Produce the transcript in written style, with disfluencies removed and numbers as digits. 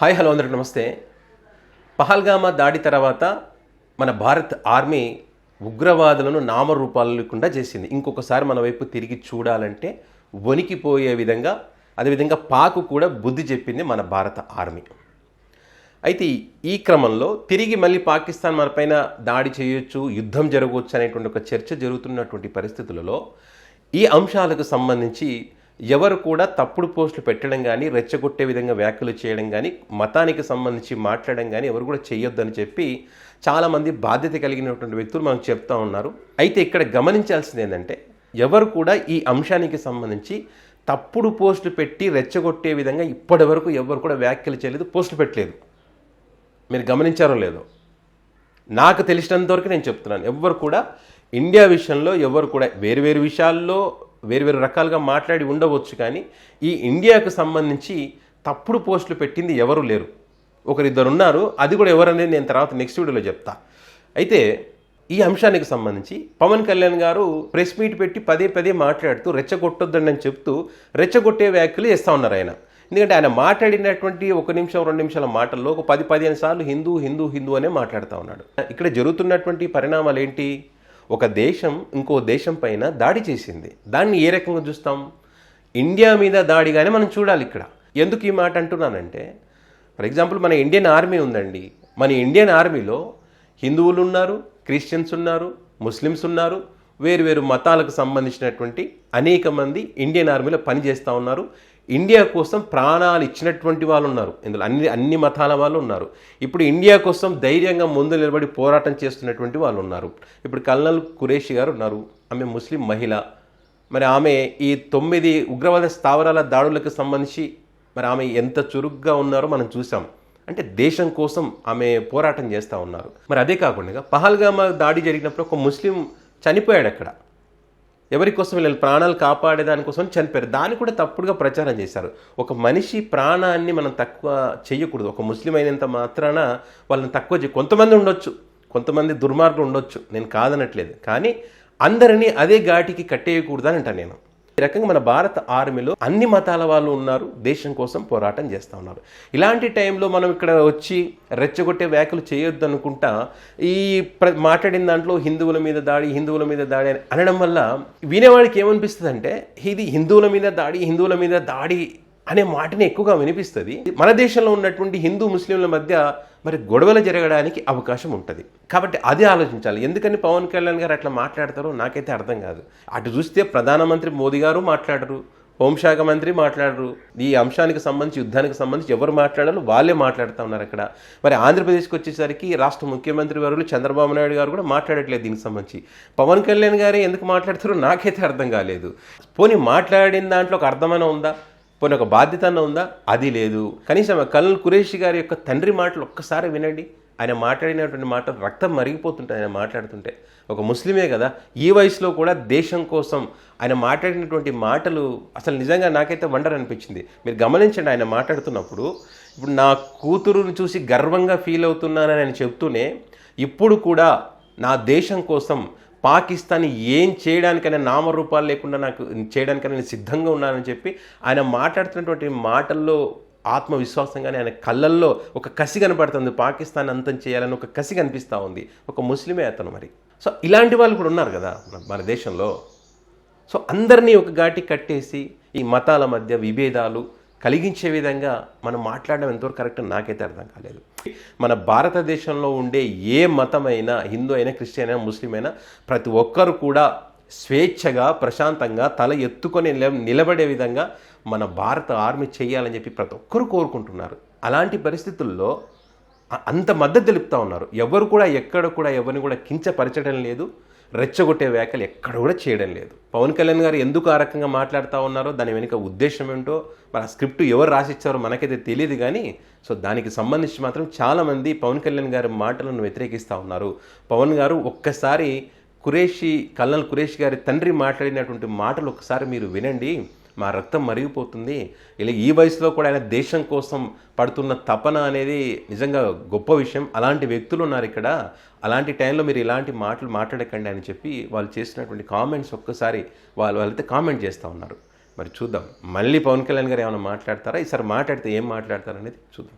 Hi hello అందరికి నమస్తే. పహల్గామా దాడి తర్వాత మన భారత్ ఆర్మీ ఉగ్రవాదులను నామరూపాలు లేకుండా చేసింది. ఇంకొకసారి మన వైపు తిరిగి చూడాలంటే వణికిపోయే విధంగా, అదేవిధంగా పాకు కూడా బుద్ధి చెప్పింది మన భారత ఆర్మీ. అయితే ఈ క్రమంలో తిరిగి మళ్ళీ పాకిస్తాన్ మనపైన దాడి చేయొచ్చు, యుద్ధం జరగవచ్చు అనేటువంటి ఒక చర్చ జరుగుతున్నటువంటి పరిస్థితులలో ఈ అంశాలకు సంబంధించి ఎవరు కూడా తప్పుడు పోస్టులు పెట్టడం కానీ, రెచ్చగొట్టే విధంగా వ్యాఖ్యలు చేయడం కానీ, మతానికి సంబంధించి మాట్లాడడం కానీ ఎవరు కూడా చేయొద్దని చెప్పి చాలామంది బాధ్యత కలిగినటువంటి వ్యక్తులు మనకు చెప్తా ఉన్నారు. అయితే ఇక్కడ గమనించాల్సింది ఏంటంటే, ఎవరు కూడా ఈ అంశానికి సంబంధించి తప్పుడు పోస్టులు పెట్టి రెచ్చగొట్టే విధంగా ఇప్పటి వరకు ఎవరు కూడా వ్యాఖ్యలు చేయలేదు, పోస్టులు పెట్టలేదు. మీరు గమనించారో లేదో, నాకు తెలిసినంతవరకు నేను చెప్తున్నాను. ఎవరు కూడా ఇండియా విషయంలో ఎవరు కూడా వేరు విషయాల్లో వేరు రకాలుగా మాట్లాడి ఉండవచ్చు, కానీ ఈ ఇండియాకు సంబంధించి తప్పుడు పోస్టులు పెట్టింది ఎవరు లేరు. ఒకరిద్దరు ఉన్నారు, అది కూడా ఎవరనేది నేను తర్వాత నెక్స్ట్ వీడియోలో చెప్తా. అయితే ఈ అంశానికి సంబంధించి పవన్ కళ్యాణ్ గారు ప్రెస్ మీట్ పెట్టి పదే మాట్లాడుతూ రెచ్చగొట్టొద్దని అని చెప్తూ రెచ్చగొట్టే వ్యాఖ్యలు చేస్తూ ఉన్నారు ఆయన. ఎందుకంటే ఆయన మాట్లాడినటువంటి 1 నిమిషం 2 నిమిషాల మాటల్లో ఒక 10-15 సార్లు హిందూ అనే మాట్లాడుతూ ఉన్నాడు. ఇక్కడ జరుగుతున్నటువంటి పరిణామాలు ఏంటి? ఒక దేశం ఇంకో దేశం పైన దాడి చేసింది. దాన్ని ఏ రకంగా చూస్తాం? ఇండియా మీద దాడిగానే మనం చూడాలి. ఇక్కడ ఎందుకు ఈ మాట అంటున్నానంటే, ఫర్ ఎగ్జాంపుల్ మన ఇండియన్ ఆర్మీ ఉందండి. మన ఇండియన్ ఆర్మీలో హిందువులు ఉన్నారు, క్రిస్టియన్స్ ఉన్నారు, ముస్లిమ్స్ ఉన్నారు, వేరు మతాలకు సంబంధించినటువంటి అనేక మంది ఇండియన్ ఆర్మీలో పనిచేస్తూ ఉన్నారు. ఇండియా కోసం ప్రాణాలు ఇచ్చినటువంటి వాళ్ళు ఉన్నారు. ఇందులో అన్ని మతాల వాళ్ళు ఉన్నారు. ఇప్పుడు ఇండియా కోసం ధైర్యంగా ముందు నిలబడి పోరాటం చేస్తున్నటువంటి వాళ్ళు ఉన్నారు. ఇప్పుడు కల్నల్ ఖురేషి గారు ఉన్నారు. ఆమె ముస్లిం మహిళ. మరి ఆమె ఈ 9 ఉగ్రవాద స్థావరాల దాడులకు సంబంధించి మరి ఆమె ఎంత చురుగ్గా ఉన్నారో మనం చూసాం. అంటే దేశం కోసం ఆమె పోరాటం చేస్తూ ఉన్నారు. మరి అదే కాకుండా పహల్గామా దాడి జరిగినప్పుడు ఒక ముస్లిం చనిపోయాడు అక్కడ. ఎవరి కోసం? వీళ్ళ ప్రాణాలు కాపాడే దానికోసం చనిపోయారు. దాన్ని కూడా తప్పుడుగా ప్రచారం చేశారు. ఒక మనిషి ప్రాణాన్ని మనం తక్కువ చేయకూడదు. ఒక ముస్లిం అయినంత మాత్రాన వాళ్ళని తక్కువ కొంతమంది ఉండొచ్చు, కొంతమంది దుర్మార్గులు ఉండొచ్చు, నేను కాదనట్లేదు. కానీ అందరినీ అదే ఘాటికి కట్టేయకూడదని అంటాను నేను. ఈ రకంగా మన భారత ఆర్మీలో అన్ని మతాల వాళ్ళు ఉన్నారు, దేశం కోసం పోరాటం చేస్తూ ఉన్నారు. ఇలాంటి టైంలో మనం ఇక్కడ వచ్చి రెచ్చగొట్టే వ్యాఖ్యలు చేయొద్దు అనుకుంటా ఈ మాట్లాడిన దాంట్లో హిందువుల మీద దాడి అనడం వల్ల వినేవాడికి ఏమనిపిస్తుంది అంటే, ఇది హిందువుల మీద దాడి అనే మాటని ఎక్కువగా వినిపిస్తుంది. మన దేశంలో ఉన్నటువంటి హిందూ ముస్లింల మధ్య మరి గొడవలు జరగడానికి అవకాశం ఉంటుంది. కాబట్టి అది ఆలోచించాలి. ఎందుకని పవన్ కళ్యాణ్ గారు అట్లా మాట్లాడతారో నాకైతే అర్థం కాదు. అటు చూస్తే ప్రధానమంత్రి మోదీ గారు మాట్లాడరు, హోంశాఖ మంత్రి మాట్లాడరు. ఈ అంశానికి సంబంధించి, యుద్ధానికి సంబంధించి ఎవరు మాట్లాడాలో వాళ్ళే మాట్లాడుతూ ఉన్నారు అక్కడ. మరి ఆంధ్రప్రదేశ్కి వచ్చేసరికి రాష్ట్ర ముఖ్యమంత్రి వర్యులు చంద్రబాబు నాయుడు గారు కూడా మాట్లాడట్లేదు దీనికి సంబంధించి. పవన్ కళ్యాణ్ గారే ఎందుకు మాట్లాడతారో నాకైతే అర్థం కాలేదు. పోనీ మాట్లాడిన దాంట్లో ఒక అర్థమైనా ఉందా? పోనీ ఒక బాధ్యత ఉందా? అది లేదు. కనీసం కల్నల్ ఖురేషి గారి యొక్క తండ్రి మాటలు ఒక్కసారి వినండి. ఆయన మాట్లాడినటువంటి మాటలు రక్తం మరిగిపోతుంటాయి. ఆయన మాట్లాడుతుంటే ఒక ముస్లిమే కదా, ఈ వయసులో కూడా దేశం కోసం ఆయన మాట్లాడినటువంటి మాటలు అసలు నిజంగా నాకైతే వండర్ అనిపించింది. మీరు గమనించండి, ఆయన మాట్లాడుతున్నప్పుడు ఇప్పుడు నా కూతురుని చూసి గర్వంగా ఫీల్ అవుతున్నానని ఆయన చెప్తూనే, ఇప్పుడు కూడా నా దేశం కోసం పాకిస్తాన్ ఏం చేయడానికైనా నామరూపాలు లేకుండా నాకు చేయడానికైనా నేను సిద్ధంగా ఉన్నానని చెప్పి ఆయన మాట్లాడుతున్నటువంటి మాటల్లో ఆత్మవిశ్వాసంగానే, ఆయన కళ్ళల్లో ఒక కసి కనపడుతుంది. పాకిస్తాన్ అంతం చేయాలని ఒక కసి కనిపిస్తూ ఉంది. ఒక ముస్లిమే అతను. మరి సో ఇలాంటి వాళ్ళు కూడా ఉన్నారు కదా మన దేశంలో. సో అందరినీ ఒక ఘాటి కట్టేసి ఈ మతాల మధ్య విభేదాలు కలిగించే విధంగా మనం మాట్లాడడం ఎంతవరకు కరెక్ట్ నాకైతే అర్థం కాలేదు. మన భారతదేశంలో ఉండే ఏ మతమైనా, హిందూ అయినా, క్రిస్టియన్ అయినా, ముస్లిం అయినా, ప్రతి ఒక్కరు కూడా స్వేచ్ఛగా ప్రశాంతంగా తల ఎత్తుకొని నిలబడే విధంగా మన భారత ఆర్మీ చేయాలని చెప్పి ప్రతి ఒక్కరు కోరుకుంటున్నారు. అలాంటి పరిస్థితుల్లో అంత మద్దతు తెలుపుతూ ఉన్నారు. ఎవరు కూడా ఎక్కడ కూడా ఎవరిని కూడా కించపరచడం లేదు, రెచ్చగొట్టే వ్యాఖ్యలు ఎక్కడ కూడా చేయడం లేదు. పవన్ కళ్యాణ్ గారు ఎందుకు ఆ రకంగా మాట్లాడుతూ ఉన్నారో, దాని వెనుక ఉద్దేశం ఏంటో, మరి ఆ స్క్రిప్ట్ ఎవరు రాసిచ్చారో మనకైతే తెలియదు. కానీ సో దానికి సంబంధించి మాత్రం చాలామంది పవన్ కళ్యాణ్ గారి మాటలను వ్యతిరేకిస్తూ ఉన్నారు. పవన్ గారు ఒక్కసారి కల్నల్ ఖురేషి గారి తండ్రి మాట్లాడినటువంటి మాటలు ఒకసారి మీరు వినండి. మా రక్తం మరిగిపోతుంది. ఇలా ఈ వయసులో కూడా ఆయన దేశం కోసం పడుతున్న తపన అనేది నిజంగా గొప్ప విషయం. అలాంటి వ్యక్తులు ఉన్నారు ఇక్కడ. అలాంటి టైంలో మీరు ఇలాంటి మాటలు మాట్లాడకండి అని చెప్పి వాళ్ళు చేసినటువంటి కామెంట్స్ ఒక్కసారి వాళ్ళైతే కామెంట్ చేస్తూ ఉన్నారు. మరి చూద్దాం, మళ్ళీ పవన్ కళ్యాణ్ గారు ఏమైనా మాట్లాడతారా? ఈసారి మాట్లాడితే ఏం మాట్లాడతారనేది చూద్దాం.